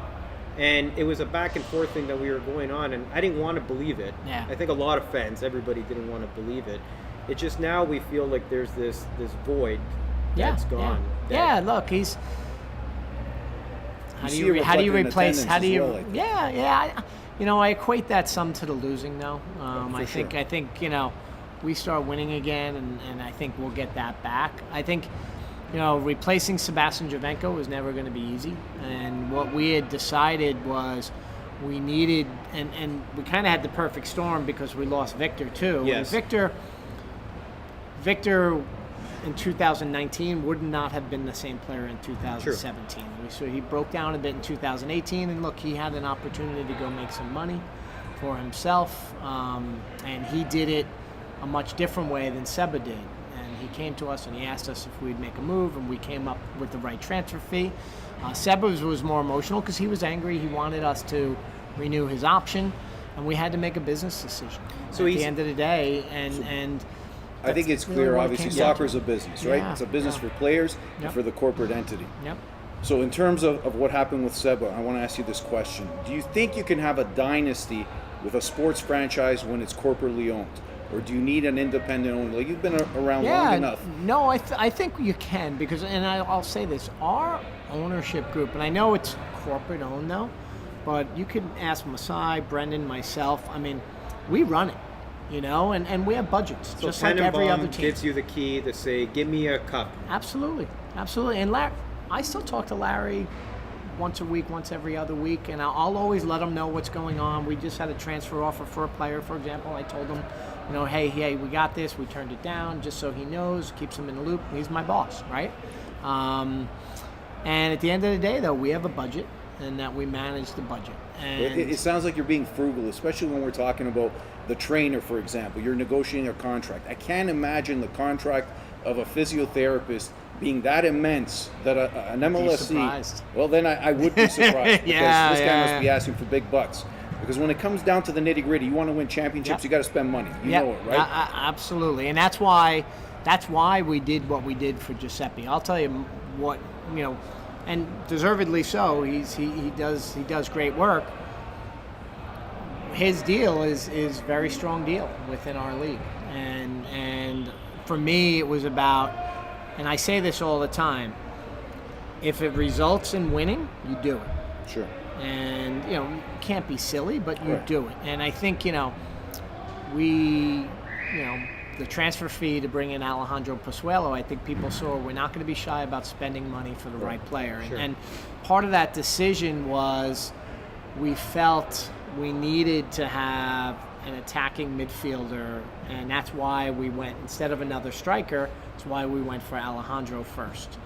And it was a back and forth thing that we were going on, and I didn't want to believe it. Yeah. I think a lot of fans, everybody didn't want to believe it. It's just now we feel like there's this void that's gone. Yeah, look, he's. How You do see you it how do you reflected in replace? How do attendance you? as well, I think. Yeah. I equate that some to the losing though. I sure. think we start winning again, and I think we'll get that back. I think. Replacing Sebastian Javenko was never going to be easy. And what we had decided was we needed, and we kind of had the perfect storm because we lost Victor too. Yes. And Victor in 2019 would not have been the same player in 2017. So he broke down a bit in 2018, and look, he had an opportunity to go make some money for himself, and he did it a much different way than Seba did. He came to us and he asked us if we'd make a move, and we came up with the right transfer fee. Seba's was more emotional because he was angry. He wanted us to renew his option, and we had to make a business decision So at the end of the day. And I think it's really clear, what it obviously, came down soccer is a business, right? Yeah, It's a business yeah. for players and Yep. for the corporate entity. Yep. So in terms of what happened with Seba, I want to ask you this question. Do you think you can have a dynasty with a sports franchise when it's corporately owned? Or do you need an independent owner? Like, you've been around long enough. No, I think you can because, and I'll say this, our ownership group, and I know it's corporate owned though, but you can ask Masai, Brendan, myself. I mean, we run it, and we have budgets So just like every Tannenbaum other team. gives you the key to say, give me a cup. Absolutely. And I still talk to Larry once a week, once every other week, and I'll always let him know what's going on. We just had a transfer offer for a player, for example. I told him, hey, we got this. We turned it down, just so he knows, keeps him in the loop. He's my boss, right? And at the end of the day, though, we have a budget, and that we manage the budget. And It sounds like you're being frugal, especially when we're talking about the trainer, for example. You're negotiating a contract. I can't imagine the contract of a physiotherapist being that immense that an MLSC. surprised. Well, then I would be surprised because Yeah, this guy yeah, must yeah. be asking for big bucks. Because when it comes down to the nitty gritty, you want to win championships, Yep. you got to spend money. You Yep. know it, right? Absolutely, and that's why we did what we did for Giuseppe. I'll tell you what, and deservedly so. He does great work. His deal is very strong deal within our league, and for me it was about, and I say this all the time, if it results in winning, you do it. Sure. And you can't be silly, but you Right. do it. And I think the transfer fee to bring in Alejandro Pozuelo, I think people saw we're not going to be shy about spending money for the right player. Sure. And part of that decision was we felt we needed to have an attacking midfielder, and that's why we went, instead of another striker, that's why we went for Alejandro first.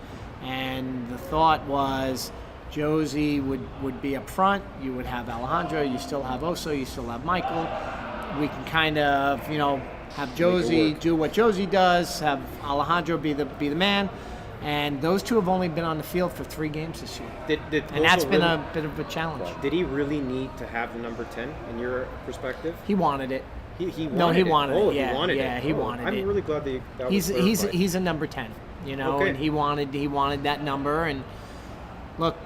And the thought was Josie would be up front, you would have Alejandro, you still have Oso, you still have Michael. We can kind of, have Josie work. do what Josie does, have Alejandro be the man, And those two have only been on the field for 3 games this year. Did And that's Poso been really- a bit of a challenge. Did he really need to have the number 10 in your perspective? He wanted it. He wanted No, he it. wanted Oh, it. Yeah, he wanted yeah, it. he Oh, wanted I'm it. really glad that was clarified. He's a number 10, you know, Okay. and he wanted that number. And look,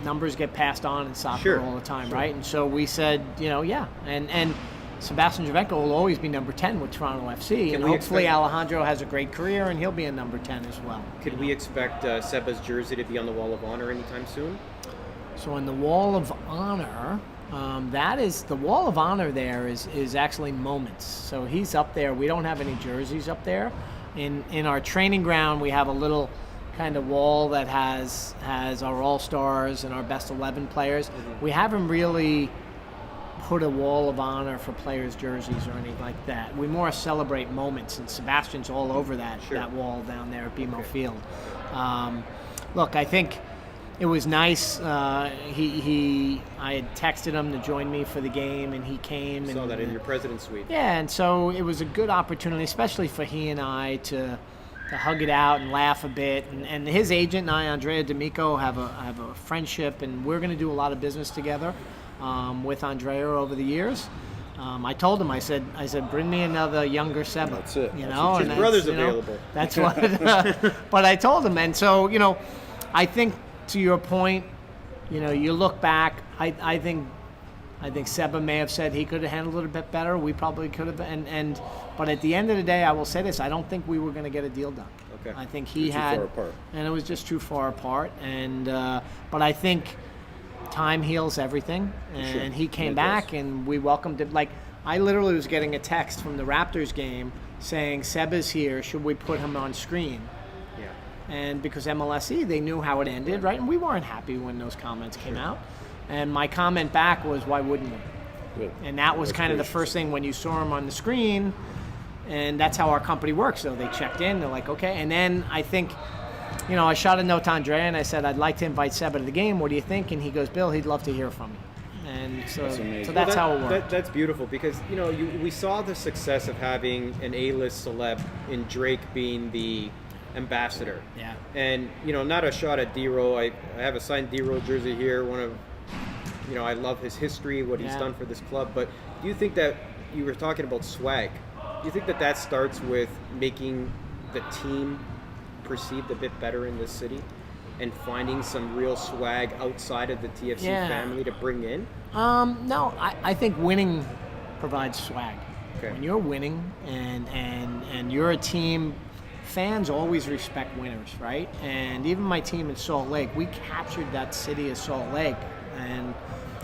numbers get passed on in soccer Sure, all the time, sure. right? And so we said, yeah, and Sebastian Javenko will always be number 10 with Toronto FC, and we hopefully expect- Alejandro has a great career and he'll be a number 10 as well. Could we expect Seba's jersey to be on the Wall of Honor anytime soon? So in the Wall of Honor, that is the Wall of Honor. There is actually moments. So he's up there. We don't have any jerseys up there. In our training ground, we have a little kind of wall that has our All Stars and our best 11 players. Mm-hmm. We haven't really put a Wall of Honor for players' jerseys or anything like that. We more celebrate moments, and Sebastian's all over that Sure. that wall down there at BMO Field. Look, I think it was nice. I had texted him to join me for the game, and he came. Saw and, that in your president's suite. Yeah, and so it was a good opportunity, especially for he and I to hug it out and laugh a bit. And his agent and I, Andrea D'Amico, have a friendship, and we're going to do a lot of business together with Andrea over the years. I told him, I said, bring me another younger Seba. That's it. You That's know, what His and brother's that's, you know, available. That's what. But I told him, and so I think to your point, you look back. I think Seba may have said he could have handled it a bit better. We probably could have, but at the end of the day, I will say this: I don't think we were going to get a deal done. Okay. I think he Too had, far apart. and it was just too far apart. And but I think time heals everything, and he came It back, does. and we welcomed him. Like I literally was getting a text from the Raptors game saying, "Seba's here. Should we put him on screen?" Yeah. And because MLSE, they knew how it ended, right? And we weren't happy when those comments came out. And my comment back was, why wouldn't we? Good. And that was That's kind of the gracious. first thing when you saw him on the screen. And that's how our company works. So they checked in. They're like, okay. And then I think, I shot a note to Andrea and I said, I'd like to invite Seba to the game. What do you think? And he goes, Bill, he'd love to hear from you. And so That's amazing. so that's how it worked. That's beautiful because we saw the success of having an A-list celeb in Drake being the ambassador. Yeah. And not a shot at D-Row. I have a signed D-Row jersey here. I love his history, what he's Yeah. done for this club. But do you think that you were talking about swag? Do you think that starts with making the team perceived a bit better in this city, and finding some real swag outside of the TFC Yeah. family to bring in? No, I think winning provides swag. Okay. When you're winning and you're a team, fans always respect winners, right? And even my team in Salt Lake, we captured that city of Salt Lake, and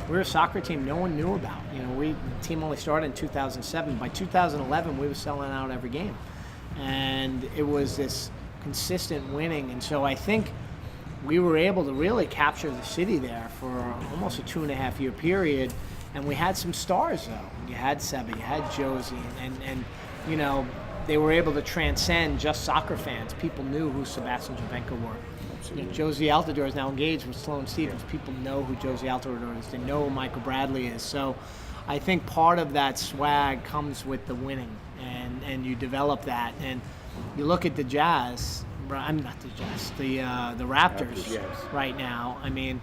we're a soccer team no one knew about. The team only started in 2007. By 2011, we were selling out every game, and it was this consistent winning. And so I think we were able to really capture the city there for almost a 2.5 year period. And we had some stars though. You had Seba, you had Josie, and they were able to transcend just soccer fans. People knew who Sebastian Javenko were. Josie Altidore is now engaged with Sloane Stephens. People know who Josie Altidore is. They know who Michael Bradley is. So I think part of that swag comes with the winning, and you develop that. And you look at the Jazz. I'm not the Jazz. The Raptors yes. right now. I mean,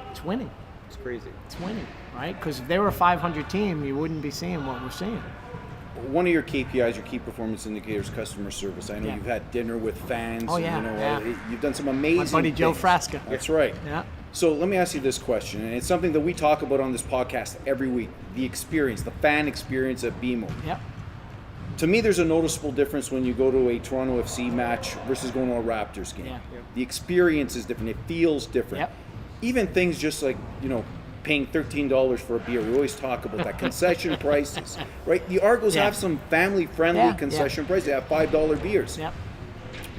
it's winning. It's crazy. It's winning, right? Because if they were a 500 team, you wouldn't be seeing what we're seeing. One of your KPIs, your key performance indicators, customer service. I know Yeah. you've had dinner with fans. Oh, yeah, and, yeah. You've done some amazing My buddy Joe things. Frasca. That's right. Yeah. So let me ask you this question, and it's something that we talk about on this podcast every week: the experience, the fan experience at BMO. Yep. To me, there's a noticeable difference when you go to a Toronto FC match versus going to a Raptors game. Yeah. The experience is different. It feels different. Yep. Even things just like, paying $13 for a beer. We always talk about that. Concession prices, right? The Argos Yeah. have some family-friendly Yeah, concession prices. They have $5 beers. Yep.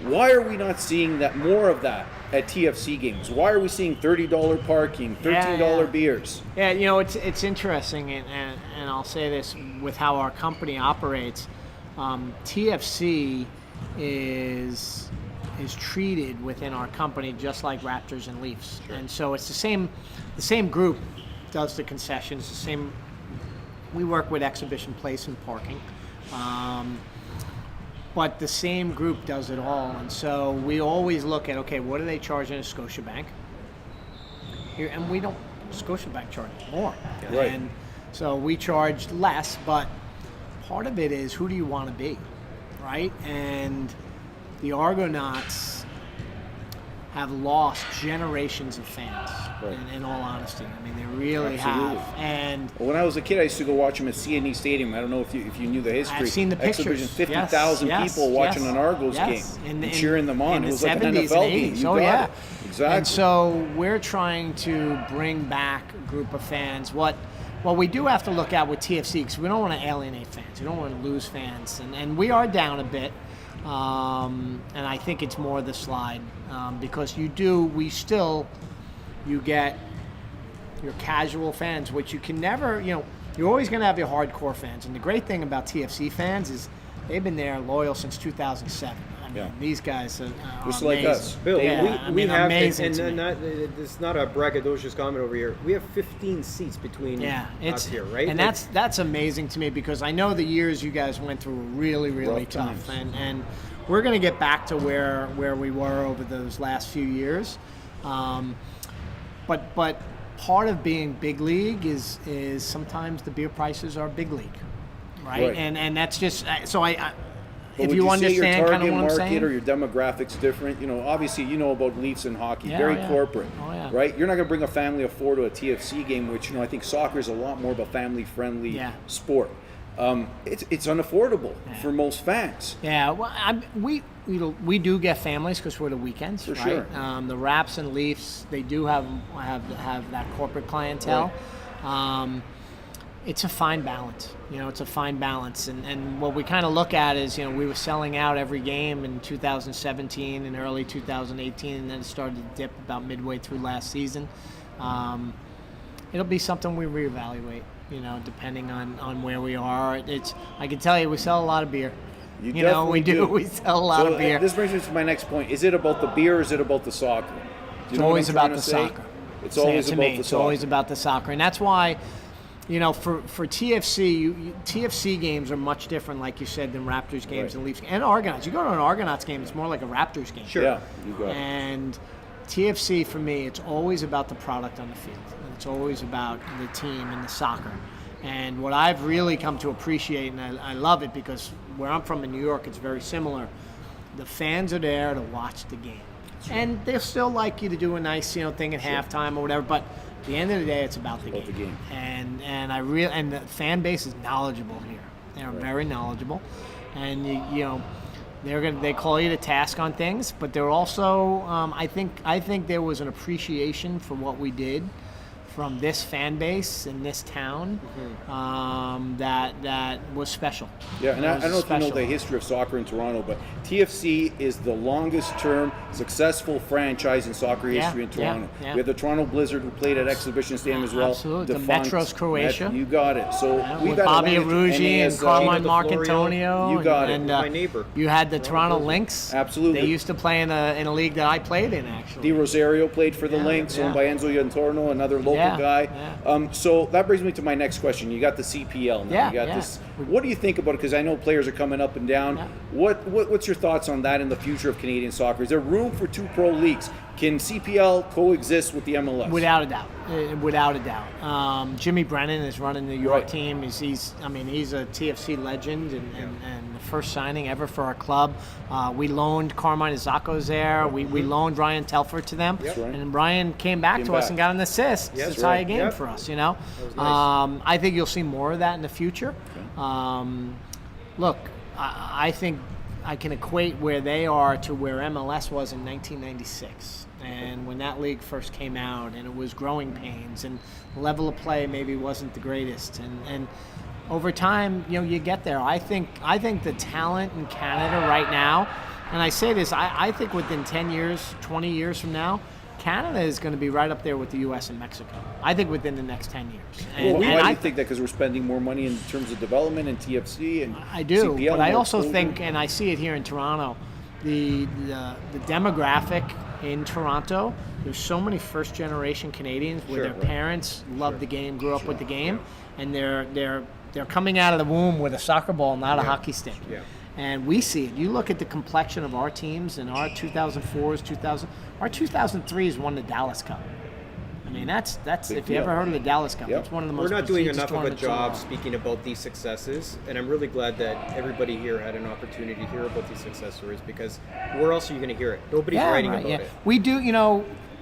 Why are we not seeing that more of that at TFC games? Why are we seeing $30 parking, $13 yeah. beers? Yeah, it's interesting, and I'll say this with how our company operates. TFC is treated within our company just like Raptors and Leafs, and so it's the same group does the concessions. The same. We work with Exhibition Place and parking. but the same group does it all. And so we always look at, okay, what do they charge in a Scotiabank? Here, and we don't, Scotiabank charges more. Right. And so we charge less, but part of it is who do you want to be, right? And the Argonauts have lost generations of fans, Right. in all honesty. I mean, they really Absolutely. have. And Well, when I was a kid, I used to go watch them at CNE Stadium. I don't know if you knew the history. I've seen the pictures. Exhibition, 50,000 Yes, people watching yes, an Argos yes. game and cheering them on. In It the was like an 70s NFL and game. 80s. You Oh, got yeah. it. Exactly. And so we're trying to bring back a group of fans. What we do have to look at with TFC, because we don't want to alienate fans. We don't want to lose fans. And we are down a bit. And I think it's more the slide. Because you get your casual fans, which you can never, you're always going to have your hardcore fans. And the great thing about TFC fans is they've been there loyal since 2007. I mean, Yeah. these guys are Just amazing. like us. Bill, Yeah, we have, amazing and to me. it's not a braggadocious comment over here. We have 15 seats between Yeah, us here, right? And Like, that's amazing to me, because I know the years you guys went through were really, really Rough tough, times. and we're going to get back to where we were over those last few years. But part of being big league is sometimes the beer prices are big league, right? Right. And that's just so I But if would you say understand your kind target of what I'm market saying. or your demographics different? Obviously you know about Leafs and hockey, Yeah, very oh, yeah. corporate, Oh, yeah. right? You're not going to bring a family of 4 to a TFC game, which I think soccer is a lot more of a family-friendly Yeah. sport. It's unaffordable for most fans. Yeah, well, we do get families because we're the weekends, For right? sure. The Raps and Leafs, they do have that corporate clientele. It's a fine balance. It's a fine balance, and what we kind of look at is, we were selling out every game in 2017 and early 2018, and then it started to dip about midway through last season. It'll be something we reevaluate. Depending on where we are. I can tell you, we sell a lot of beer. You we definitely do. We sell a lot of beer. This brings me to my next point. Is it about the beer or is it about the soccer? Do you It's know what always I'm about trying the to say? soccer. It's Say it always to about me. the It's soccer. always about the soccer, and that's why, for TFC, TFC games are much different, like you said, than Raptors games Right. and Leafs and Argonauts. You go to an Argonauts game, it's more like a Raptors game. Sure. Yeah, you got it. And TFC, for me, it's always about the product on the field. And it's always about the team and the soccer. And what I've really come to appreciate, and I love it because where I'm from in New York, it's very similar. The fans are there to watch the game. And they'll still like you to do a nice, thing at halftime or whatever, but at the end of the day, it's about the About the game. game. And the fan base is knowledgeable here. They're very knowledgeable. And they call you to task on things, but they're also I think there was an appreciation for what we did from this fan base in this town that was special. Yeah, and It I was don't know if you know special. the history of soccer in Toronto, but TFC is the longest-term successful franchise in soccer Yeah, history in Toronto. yeah, yeah. We had the Toronto Blizzard, who played at Exhibition Stadium as well. Absolutely. The Defunct. Metros Croatia. You got it. So we've With got Bobby Atlantic Arugi and NASL. Carmine Gino Marcantonio. You got it. and, My neighbor. You had the Toronto Lynx. Absolutely. They used to play in a league that I played in, actually. Di Rosario played for the Yeah, Lynx, yeah. owned by Enzo Iantorno, another local Yeah, guy. yeah. So that brings me to my next question. You got the CPL now. Yeah, You got yeah. this. What do you think about it? Because I know players are coming up and down. Yeah. What's your thoughts on that in the future of Canadian soccer? Is there room for 2 pro leagues? Can CPL coexist with the MLS? Without a doubt. Without a doubt. Jimmy Brennan is running the York Right. team. He's a TFC legend and the first signing ever for our club. We loaned Carmine Zaccos there. We loaned Ryan Telfer to them. That's right. And Brian came back Came to us back. and got an assist Yes, to tie a right. game Yep. for us, was nice. I think you'll see more of that in the future. Look, I think I can equate where they are to where MLS was in 1996. And when that league first came out, and it was growing pains, and the level of play maybe wasn't the greatest, and over time, you get there. I think the talent in Canada right now, and I say this, I think within 10 years, 20 years from now, Canada is going to be right up there with the U.S. and Mexico. I think within the next 10 years. Well, why do I you think that? Because we're spending more money in terms of development and TFC and I do, CPL, but I more also exposure? think, and I see it here in Toronto, the demographic in Toronto. There's so many first-generation Canadians where Sure, their right. parents loved the game, grew up with the game, and they're coming out of the womb with a soccer ball, not a hockey stick. Yeah. And we see it. You look at the complexion of our teams and our 2004s, our 2003s won the Dallas Cup. I mean, that's if you ever heard of the Dallas Cup, it's one of the most We're not doing prestigious enough of a tournaments in the job world. speaking about these successes, and I'm really glad that everybody here had an opportunity to hear about these success stories, because where else are you going to hear it? Nobody's writing about it.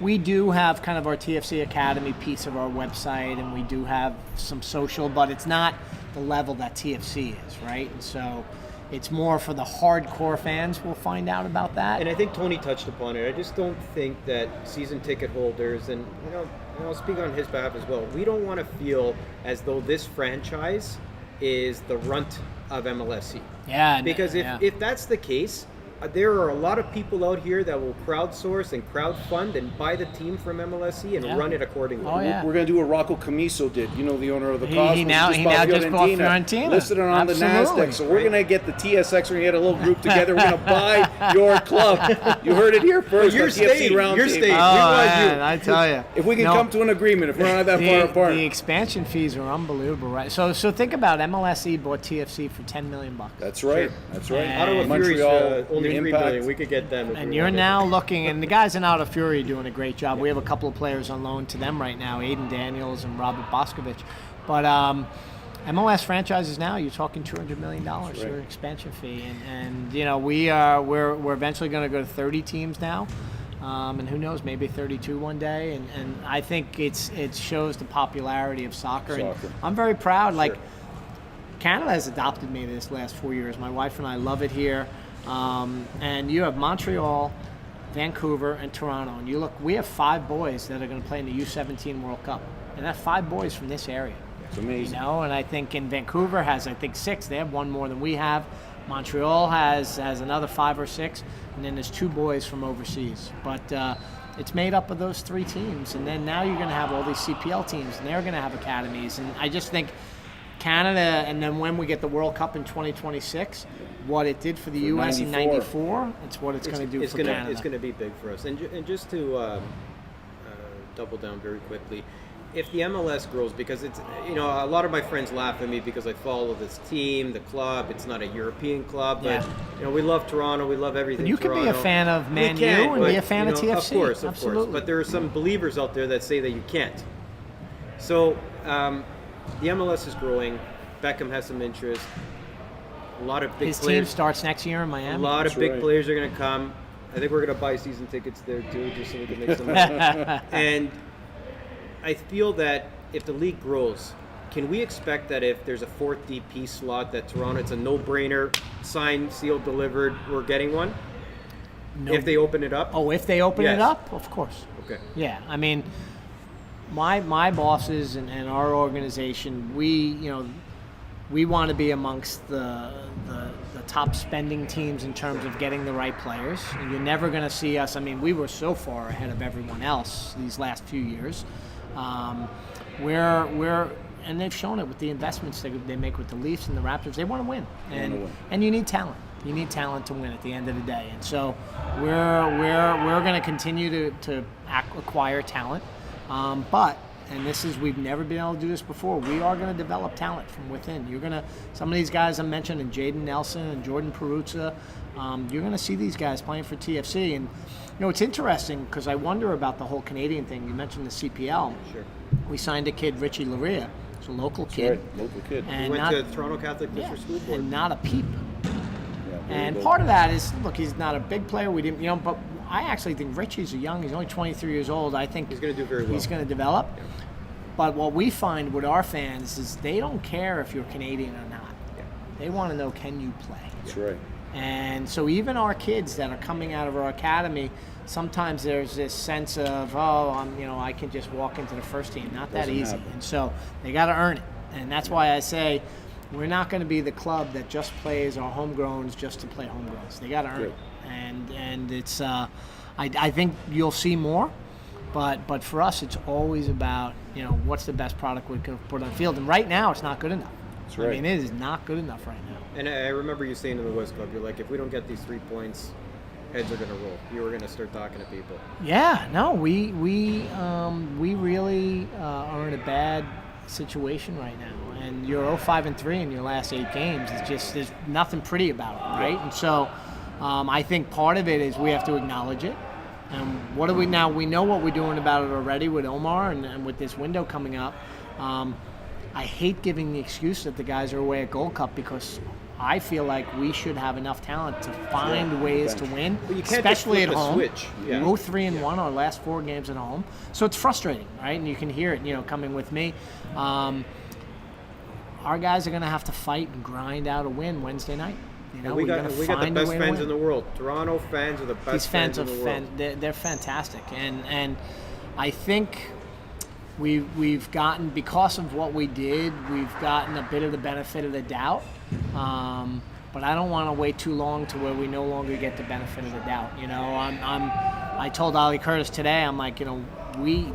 We do have kind of our TFC Academy piece of our website, and we do have some social, but it's not the level that TFC is, right? And so it's more for the hardcore fans. We'll find out about that. And I think Tony touched upon it. I just don't think that season ticket holders, and I'll speak on his behalf as well, we don't want to feel as though this franchise is the runt of MLSE. Yeah. Because if that's the case, there are a lot of people out here that will crowdsource and crowdfund and buy the team from MLSE and run it accordingly. Oh, yeah. We're going to do what Rocco Camiso did. You know, the owner of the He Cosmos. now just bought Fiorentina. Listed it on Absolutely. the NASDAQ. So we're going to get the TSX. We're going to get a little group together. We're going to buy your club. You heard it here first. You're on TFC staying. Roundtable. You're staying. Oh, want man, you. I tell you. If we can come to an agreement, if we're not that far apart. The expansion fees are unbelievable, right? So think about MLSE bought TFC for $10 million. That's right. That's right. And Ottawa Fury's Montreal, only $3 Impact. million. We could get them. If And we you're wanted. now looking, and the guys in Out of Fury are doing a great job. We have a couple of players on loan to them right now, Aiden Daniels and Robert Boscovich. But MLS franchises now, you're talking $200 million for an expansion fee, and we're eventually going to go to 30 teams now, and who knows, maybe 32 one day. And I think it shows the popularity of soccer. And I'm very proud. Like, Canada has adopted me this last 4 years. My wife and I love it here. And you have Montreal, Vancouver, and Toronto. And you look, we have 5 boys that are going to play in the U17 World Cup. And that's 5 boys from this area. It's amazing. And I think in Vancouver has, 6. They have 1 more than we have. Montreal has another 5 or 6. And then there's 2 boys from overseas. But it's made up of those 3 teams. And then now you're going to have all these CPL teams, and they're going to have academies. And I just think Canada, and then when we get the World Cup in 2026, what it did for the U.S. in 94, it's what it's going to do for Canada. It's going to be big for us. And just to double down very quickly, if the MLS grows, because it's, a lot of my friends laugh at me because I follow this team, the club. It's not a European club, but we love Toronto. We love everything. But you can be a fan of Man U and be a fan of TFC. Of Absolutely. course. But there are some believers out there that say that you can't. So the MLS is growing. Beckham has some interest. A lot of big His players. team starts next year in A Miami. lot of That's big right. players are going to come. I think we're going to buy season tickets there too, just so we can make some money. And I feel that if the league grows, can we expect that if there's a 4th DP slot that Toronto, it's a no-brainer, signed, sealed, delivered, we're getting one? No. If they open it up? Oh, if they open it Yes. up, of course. Okay. Yeah, I mean, my bosses and our organization, we want to be amongst the top spending teams in terms of getting the right players. And you're never going to see us. I mean, we were so far ahead of everyone else these last few years. And they've shown it with the investments they make with the Leafs and the Raptors. They want to win, and you need talent. You need talent to win at the end of the day. And so we're going to continue to acquire talent, but. And we've never been able to do this before. We are going to develop talent from within. Some of these guys I mentioned, and Jaden Nelson and Jordan Peruzza, you're going to see these guys playing for TFC. And, it's interesting because I wonder about the whole Canadian thing. You mentioned the CPL. Sure. We signed a kid, Richie Laria. He's a local That's kid. right. Local kid. We And went not, to Toronto Catholic District School Board. and not a peep. Yeah, very And good. part of that is, look, he's not a big player. We didn't, but I actually think Richie's he's only 23 years old. I think He's going to do very well. he's going to develop. Yeah. But what we find with our fans is they don't care if you're Canadian or not. Yeah. They want to know, can you play? That's right. And so even our kids that are coming out of our academy, sometimes there's this sense of, I can just walk into the first team. Not that Doesn't easy. happen. And so they got to earn it. And that's why I say we're not going to be the club that just plays our homegrowns just to play homegrowns. They got to earn Good. it. And it's, I think you'll see more. But for us, it's always about, what's the best product we can put on the field. And right now, it's not good enough. That's right. I mean, it is not good enough right now. And I remember you saying in the West Club, you're like, if we don't get these 3 points, heads are going to roll. You were going to start talking to people. Yeah, no, we really are in a bad situation right now, And you're 0-5-3 in your last 8 games. It's just, there's nothing pretty about it, right? And so I think part of it is we have to acknowledge it. And what do we now? We know what we're doing about it already with Omar and with this window coming up. I hate giving the excuse that the guys are away at Gold Cup because I feel like we should have enough talent to find ways to win, But you can't just especially flip at a home. switch. Yeah. 0-3-1 our last 4 games at home, so it's frustrating, right? And you can hear it, coming with me. Our guys are going to have to fight and grind out a win Wednesday night. We got the best fans in the world. Toronto fans are the best These fans in are the world. they're fantastic, and I think we've gotten, because of what we did, we've gotten a bit of the benefit of the doubt. But I don't want to wait too long to where we no longer get the benefit of the doubt. I told Ali Curtis today, I'm like,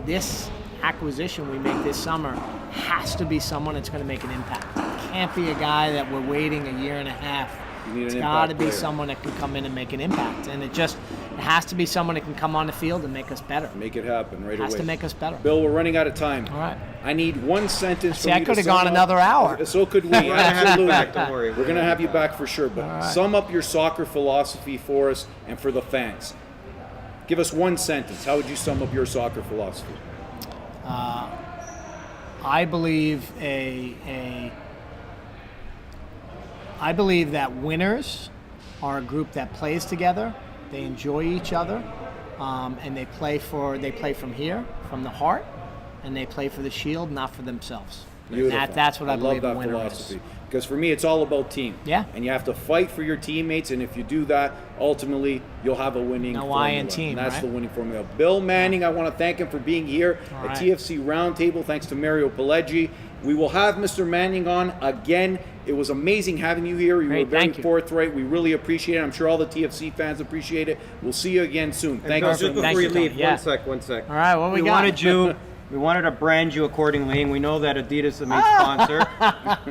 this acquisition we make this summer has to be someone that's going to make an impact. It can't be a guy that we're waiting a year and a half. It's got to be someone that can come in and make an impact, and it has to be someone that can come on the field and make us better. Make it happen right away. Has to make us better. Bill, we're running out of time. All right. I need one sentence. See, from I you could to have gone sum up. another hour. So could we. We're gonna have you Absolutely. back, don't worry. We're going to have you back for sure. But sum up your soccer philosophy for us and for the fans. Give us one sentence. How would you sum up your soccer philosophy? I believe I believe that winners are a group that plays together. They enjoy each other, and they play from here, from the heart, and they play for the shield, not for themselves. Beautiful. That's what I believe love a that winner philosophy. is. Because for me, it's all about team. Yeah. And you have to fight for your teammates, and if you do that, ultimately you'll have a winning No formula. I in team, and that's right? the winning formula. Bill Manning, I want to thank him for being here All at right. TFC Roundtable. Thanks to Mario Pileggi. We will have Mr. Manning on again. It was amazing having you here. You Great, were very thank you. forthright. We really appreciate it. I'm sure all the TFC fans appreciate it. We'll see you again soon. Thank Bill, you so just much. Thank before you, you leave, Tony. Yeah. one sec. All right, what we got? We wanted to brand you accordingly, and we know that Adidas is a main sponsor.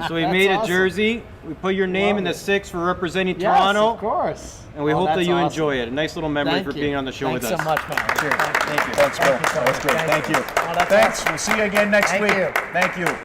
So we made a awesome. jersey. We put your name in the 6 for representing Yes, Toronto. of course. And we hope that that's you awesome. enjoy it. A nice little memory Thank for you. being on the show Thanks with us. so much, man. Cheers. Thank you. Thanks, Bill. Thank you so That was much. great. Thank you. Oh, that's Thanks. awesome. We'll see you again next Thank week. you. Thank you.